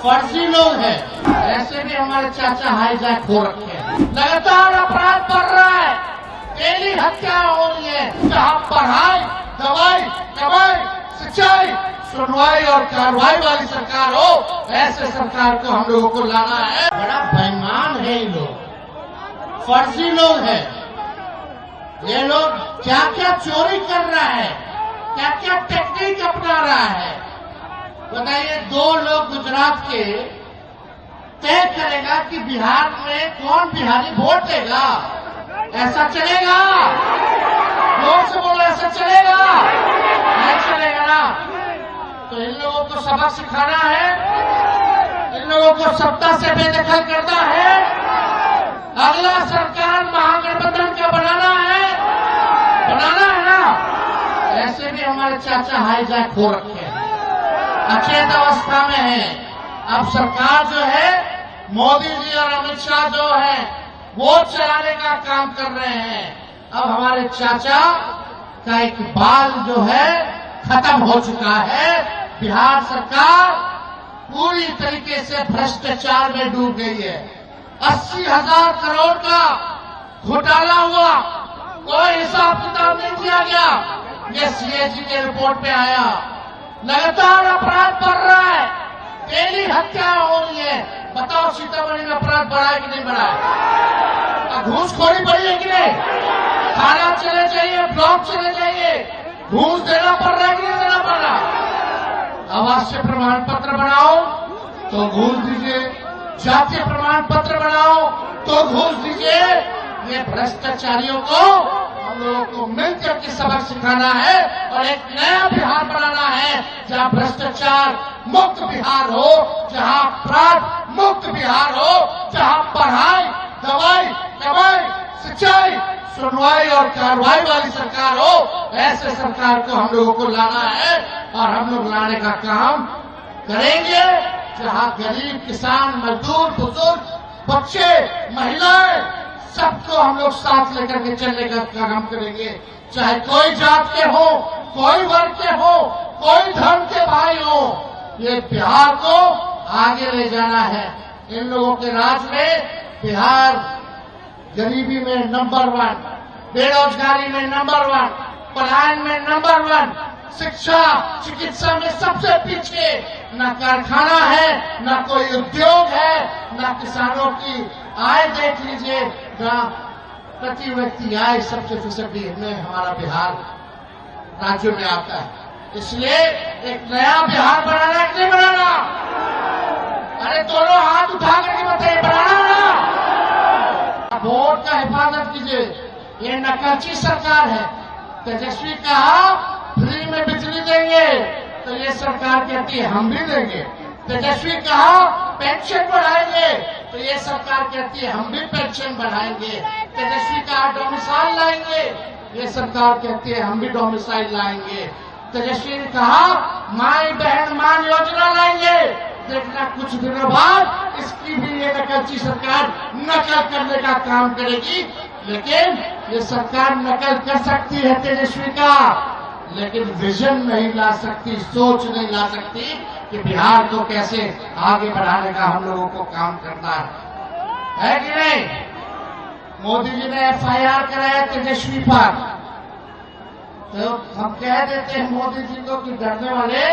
फर्जी लोग हैं। ऐसे भी हमारे चाचा हाईजैक हो रखे हैं। लगातार अपराध बढ़ रहा है, डेली हत्या हो रही है। जहाँ पढ़ाई, दवाई, कमाई, सिंचाई, सुनवाई और कार्रवाई वाली सरकार हो, ऐसे सरकार को हम लोगों को लाना है। बड़ा बेईमान है ये लोग, फर्जी लोग हैं। ये लोग क्या क्या चोरी कर रहा है, क्या क्या टेक्निक अपना रहा है। बताइए, दो लोग गुजरात के तय करेगा कि बिहार में कौन बिहारी वोट देगा। ऐसा चलेगा? जोर से बोलो, ऐसा चलेगा? नहीं चलेगा ना। तो इन लोगों को सबक सिखाना है, इन लोगों को सत्ता से बेदखल करना है। अगला सरकार महागठबंधन का बनाना है ना। ऐसे भी हमारे चाचा हाईजैक हो रखे हैं, अचेत अवस्था में है। अब सरकार जो है, मोदी जी और अमित शाह जो है, वो चलाने का काम कर रहे हैं। अब हमारे चाचा का एक बाल जो है खत्म हो चुका है। बिहार सरकार पूरी तरीके से भ्रष्टाचार में डूब गई है। 80,000 करोड़ का घोटाला हुआ, कोई हिसाब किताब नहीं दिया गया। ये सीएजी के रिपोर्ट में आया। लगातार अपराध बढ़ रहा है, डेली हत्या हो रही है। बताओ, सीतामढ़ी में अपराध बढ़ा है कि नहीं बढ़ा है? घूसखोरी बढ़ी है कि नहीं? थाना चले जाइए, ब्लॉक चले जाइए, घूस देना पड़ रहा है कि नहीं देना पड़ रहा? आवासीय प्रमाण पत्र बनाओ तो घूस दीजिए, जातीय प्रमाण पत्र बनाओ तो घूस दीजिए। ये भ्रष्टाचारियों को हम लोगों को मिलकर के सबक सिखाना है और एक नया बिहार बनाना है, जहाँ भ्रष्टाचार मुक्त बिहार हो, जहाँ अपराध मुक्त बिहार हो, जहाँ पढ़ाई, दवाई, कमाई, सिंचाई, सुनवाई और कार्रवाई वाली सरकार हो। ऐसे सरकार को हम लोगों को लाना है और हम लोग लाने का काम करेंगे। जहाँ गरीब, किसान, मजदूर, बुजुर्ग, बच्चे, महिलाएं, सबको हम लोग साथ लेकर के चलने का काम करेंगे। चाहे कोई जात के हो, कोई वर्ग के हो, कोई धर्म के भाई हो, ये बिहार को आगे ले जाना है। इन लोगों के राज में बिहार गरीबी में नंबर 1, बेरोजगारी में नंबर 1, पलायन में नंबर 1, शिक्षा, चिकित्सा में सबसे पीछे। न कारखाना है, न कोई उद्योग है, न किसानों की आय देख लीजिए, प्रति व्यक्ति आय 70% में हमारा बिहार राज्यों में आता है। इसलिए एक नया बिहार बनाना है कि नहीं बनाना? अरे दोनों हाथ उठा करके बताइए, बनाना ना? वोट का हिफाजत कीजिए। ये नकलची सरकार है। तेजस्वी कहा फ्री में बिजली देंगे, तो ये सरकार कहती है हम भी देंगे। तेजस्वी कहा पेंशन बढ़ाएंगे, तो ये सरकार कहती है हम भी पेंशन बढ़ाएंगे। तेजस्वी कहा डोमिसाइल लाएंगे, ये सरकार कहती है हम भी डोमिसाइल लाएंगे। तेजस्वी ने कहा माई बहन मान योजना लाएंगे, देखना कुछ दिनों बाद इसकी भी ये नकलची सरकार नकल करने का काम करेगी। लेकिन ये सरकार नकल कर सकती है तेजस्वी का, लेकिन विजन नहीं ला सकती, सोच नहीं ला सकती कि बिहार को कैसे आगे बढ़ाने का हम लोगों को काम करना है कि नहीं? मोदी जी ने FIR कराया तेजस्वी पर, तो हम कह देते हैं मोदी जी को कि डरने वाले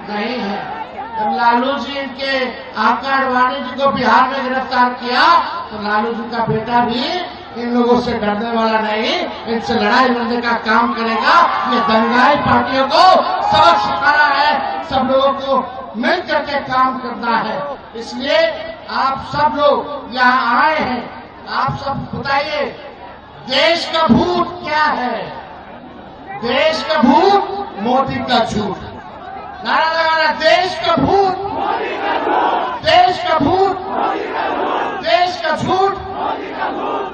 नहीं है। जब लालू जी इनके आका अडवाणी जी को बिहार में गिरफ्तार किया, तो लालू जी का बेटा भी इन लोगों से डरने वाला नहीं, इनसे लड़ाई लड़ने का काम करेगा। ये दंगाई पार्टियों को सबक सिखाना है, सब लोगों को मिल करके काम करना है। इसलिए आप सब लोग यहाँ आए हैं, आप सब बताइए देश का भूत क्या है? देश का भूत मोदी का झूठ। नारा लगाना, देश का भूत, देश का भूत, देश का झूठ।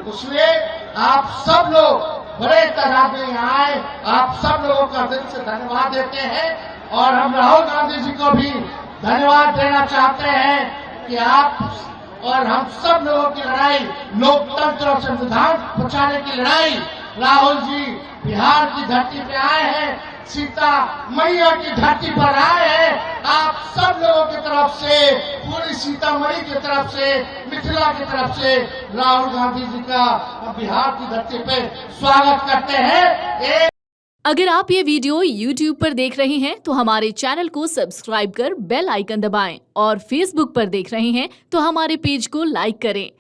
इसलिए आप सब लोग बड़े तादाद में यहाँ आए, आप सब लोगों का दिल से धन्यवाद देते हैं और हम राहुल गांधी जी को भी धन्यवाद देना चाहते हैं कि आप और हम सब लोगों की लड़ाई, लोकतंत्र और संविधान बचाने की लड़ाई, राहुल जी बिहार की धरती पे आए हैं, सीता मैया की धरती पर आए हैं। आप सब सब लोगों की तरफ से, पूरी सीतामढ़ी की तरफ से, मिथिला की तरफ से राहुल गांधी जी का बिहार की धरती पे स्वागत करते हैं। अगर आप ये वीडियो YouTube पर देख रहे हैं तो हमारे चैनल को सब्सक्राइब कर बेल आइकन दबाएं और Facebook पर देख रहे हैं तो हमारे पेज को लाइक करें।